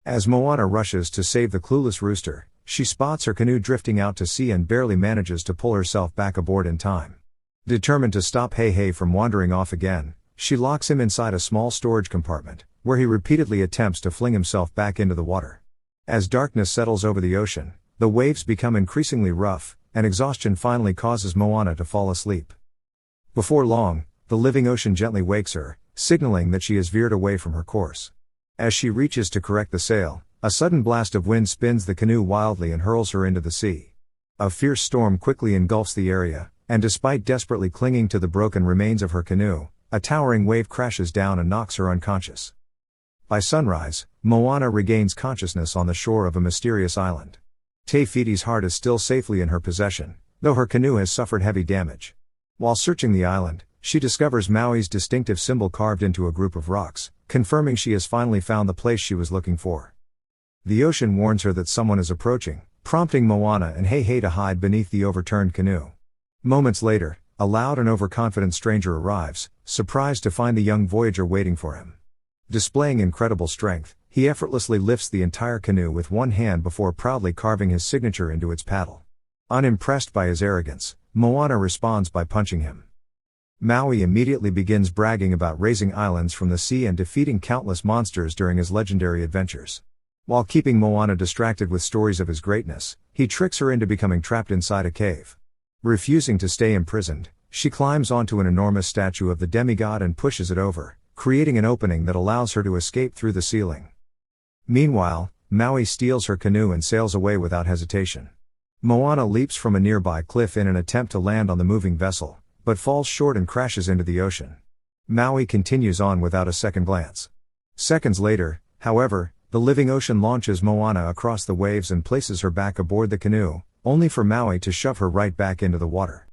As Moana rushes to save the clueless rooster, she spots her canoe drifting out to sea and barely manages to pull herself back aboard in time. Determined to stop Hei from wandering off again, she locks him inside a small storage compartment, where he repeatedly attempts to fling himself back into the water. As darkness settles over the ocean, the waves become increasingly rough, and exhaustion finally causes Moana to fall asleep. Before long, the living ocean gently wakes her, signaling that she has veered away from her course. As she reaches to correct the sail, a sudden blast of wind spins the canoe wildly and hurls her into the sea. A fierce storm quickly engulfs the area, and despite desperately clinging to the broken remains of her canoe, a towering wave crashes down and knocks her unconscious. By sunrise, Moana regains consciousness on the shore of a mysterious island. Te Fiti's heart is still safely in her possession, though her canoe has suffered heavy damage. While searching the island, she discovers Maui's distinctive symbol carved into a group of rocks, confirming she has finally found the place she was looking for. The ocean warns her that someone is approaching, prompting Moana and Hei to hide beneath the overturned canoe. Moments later, a loud and overconfident stranger arrives, surprised to find the young voyager waiting for him. Displaying incredible strength, he effortlessly lifts the entire canoe with one hand before proudly carving his signature into its paddle. Unimpressed by his arrogance, Moana responds by punching him. Maui immediately begins bragging about raising islands from the sea and defeating countless monsters during his legendary adventures. While keeping Moana distracted with stories of his greatness, he tricks her into becoming trapped inside a cave. Refusing to stay imprisoned, she climbs onto an enormous statue of the demigod and pushes it over, creating an opening that allows her to escape through the ceiling. Meanwhile, Maui steals her canoe and sails away without hesitation. Moana leaps from a nearby cliff in an attempt to land on the moving vessel, but falls short and crashes into the ocean. Maui continues on without a second glance. Seconds later, however, the living ocean launches Moana across the waves and places her back aboard the canoe, only for Maui to shove her right back into the water.